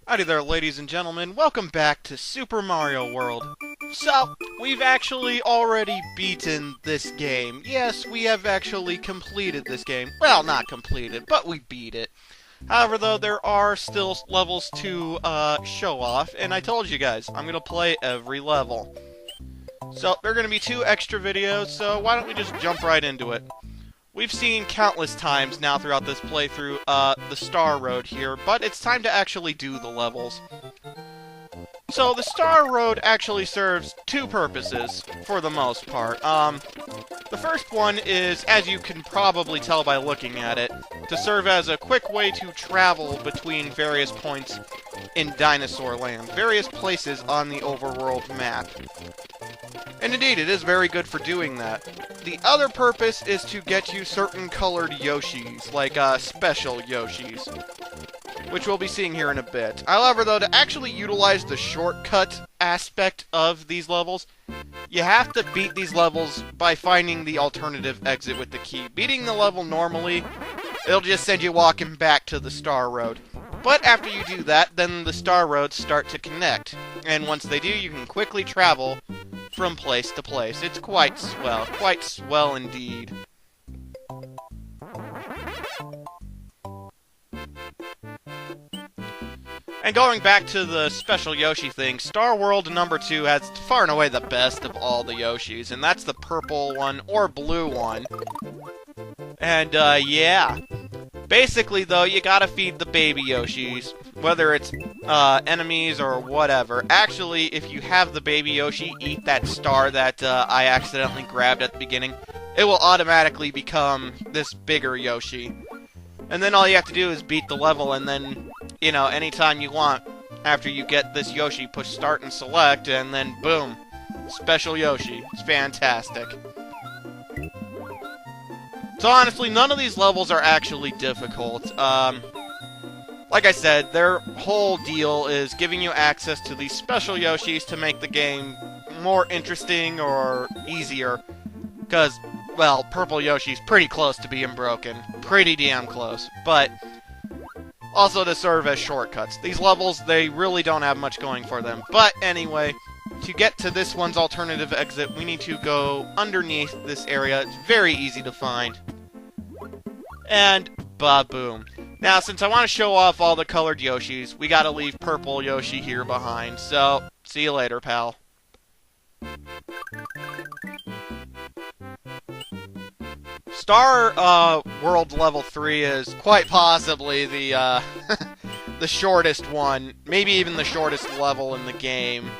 Howdy there, ladies and gentlemen. Welcome back to Super Mario World. So, we've actually already beaten this game. Yes, we have actually completed this game. Well, not completed, but we beat it. However, though, there are still levels to show off, and I told you guys, I'm going to play every level. So, there are going to be 2 extra videos, so why don't we just jump right into it. We've seen countless times now throughout this playthrough the Star Road here, but it's time to actually do the levels. So the Star Road actually serves 2 purposes, for the most part. The first one is, as you can probably tell by looking at it, to serve as a quick way to travel between various points in Dinosaur Land, various places on the overworld map. And indeed, it is very good for doing that. The other purpose is to get you certain colored Yoshis, like special Yoshis, which we'll be seeing here in a bit. However, though, to actually utilize the shortcut aspect of these levels, you have to beat these levels by finding the alternative exit with the key. Beating the level normally, it'll just send you walking back to the Star Road. But after you do that, then the Star Roads start to connect. And once they do, you can quickly travel from place to place. It's quite swell indeed. And going back to the special Yoshi thing, Star World number 2 has far and away the best of all the Yoshis, and that's the purple one or blue one. And yeah. Basically, though, you gotta feed the baby Yoshis, whether it's enemies or whatever. Actually, if you have the baby Yoshi eat that star that I accidentally grabbed at the beginning, it will automatically become this bigger Yoshi. And then all you have to do is beat the level, and then, you know, anytime you want, after you get this Yoshi, push start and select, and then boom, special Yoshi. It's fantastic. So honestly, none of these levels are actually difficult. Like I said, their whole deal is giving you access to these special Yoshis to make the game more interesting or easier. Because, well, purple Yoshi's pretty close to being broken. Pretty damn close. But also to serve as shortcuts. These levels, they really don't have much going for them. But anyway, to get to this one's alternative exit, we need to go underneath this area. It's very easy to find. And ba-boom. Now, since I want to show off all the colored Yoshis, we gotta leave purple Yoshi here behind. So, see you later, pal. Star World Level 3 is quite possibly the the shortest one. Maybe even the shortest level in the game.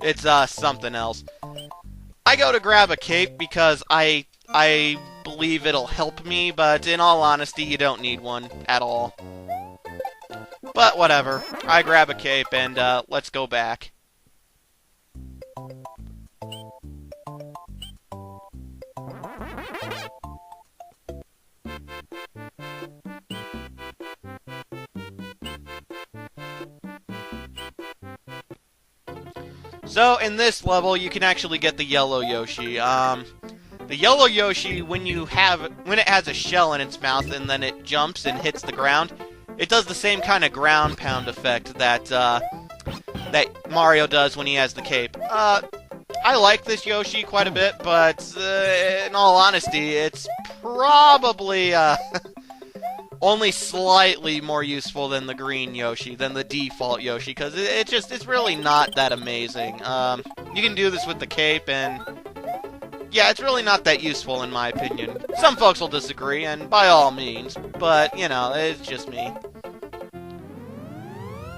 It's something else. I go to grab a cape because I believe it'll help me, but in all honesty, you don't need one at all. But whatever. I grab a cape and let's go back. So, in this level, you can actually get the yellow Yoshi. The yellow Yoshi, when it has a shell in its mouth and then it jumps and hits the ground, it does the same kind of ground pound effect that that Mario does when he has the cape. I like this Yoshi quite a bit, but in all honesty, it's probably only slightly more useful than the green Yoshi, than the default Yoshi, because it's really not that amazing. You can do this with the cape, and yeah, it's really not that useful in my opinion. Some folks will disagree, and by all means, but, you know, it's just me.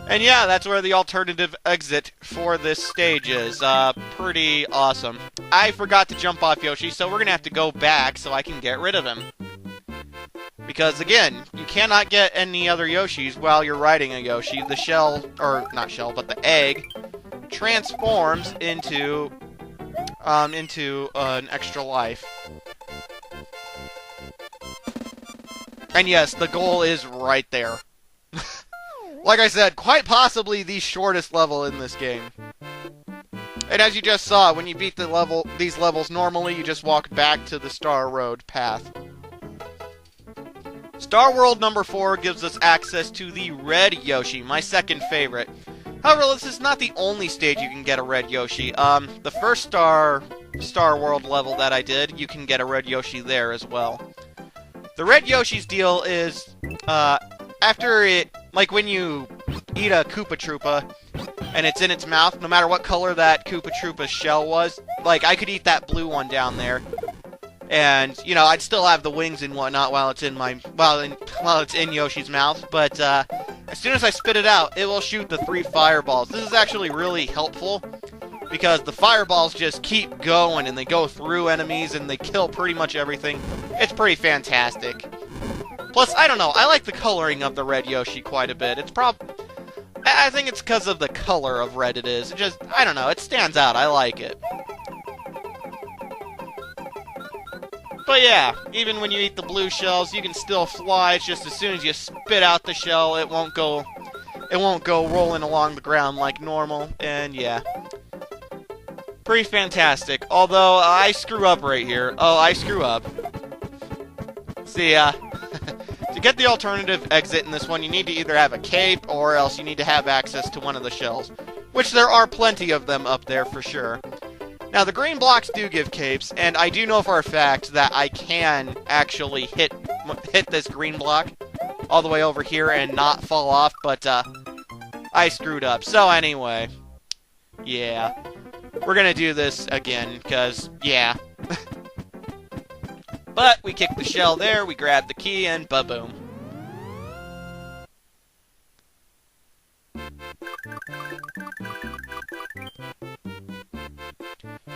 And yeah, that's where the alternative exit for this stage is. Pretty awesome. I forgot to jump off Yoshi, so we're gonna have to go back so I can get rid of him. Because, again, you cannot get any other Yoshis while you're riding a Yoshi. The shell, or not shell, but the egg, transforms into an extra life. And yes, the goal is right there. Like I said, quite possibly the shortest level in this game. And as you just saw, when you beat these levels normally, you just walk back to the Star Road path. Star World number 4 gives us access to the Red Yoshi, my second favorite. However, this is not the only stage you can get a Red Yoshi. The first Star World level that I did, you can get a Red Yoshi there as well. The Red Yoshi's deal is, after it, like when you eat a Koopa Troopa, and it's in its mouth, no matter what color that Koopa Troopa's shell was, like, I could eat that blue one down there, and, you know, I'd still have the wings and whatnot while it's in while it's in Yoshi's mouth, but, as soon as I spit it out, it will shoot the 3 fireballs. This is actually really helpful, because the fireballs just keep going, and they go through enemies, and they kill pretty much everything. It's pretty fantastic. Plus, I don't know, I like the coloring of the Red Yoshi quite a bit. I think it's because of the color of red it is. It just, I don't know, it stands out. I like it. But yeah, even when you eat the blue shells, you can still fly. It's just as soon as you spit out the shell, it won't go rolling along the ground like normal. And yeah, pretty fantastic. Although I screw up right here. Oh, I screw up. See, to get the alternative exit in this one, you need to either have a cape or else you need to have access to one of the shells, which there are plenty of them up there for sure. Now, the green blocks do give capes, and I do know for a fact that I can actually hit this green block all the way over here and not fall off, but I screwed up. So anyway, yeah, we're gonna do this again, because, yeah. But we kick the shell there, we grab the key, and ba-boom.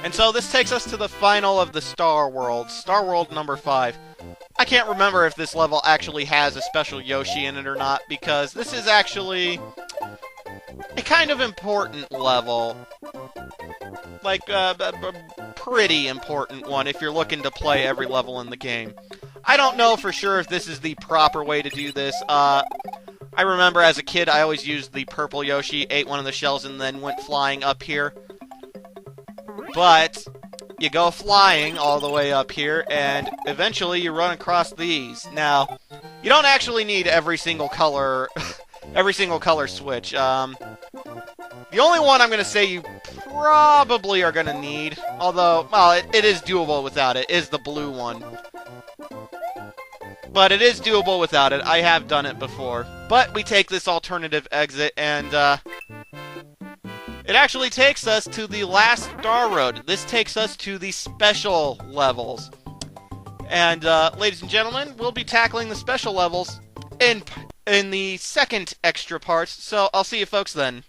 And so this takes us to the final of the Star World, Star World number 5. I can't remember if this level actually has a special Yoshi in it or not, because this is actually a kind of important level. Like, a pretty important one if you're looking to play every level in the game. I don't know for sure if this is the proper way to do this. I remember as a kid I always used the purple Yoshi, ate one of the shells, and then went flying up here. But you go flying all the way up here, and eventually you run across these. Now, you don't actually need every single color switch. The only one I'm going to say you probably are going to need, although, well, it is doable without it, is the blue one. But it is doable without it. I have done it before. But we take this alternative exit, and, it actually takes us to the last Star Road. This takes us to the special levels. And, ladies and gentlemen, we'll be tackling the special levels in the second extra part, so I'll see you folks then.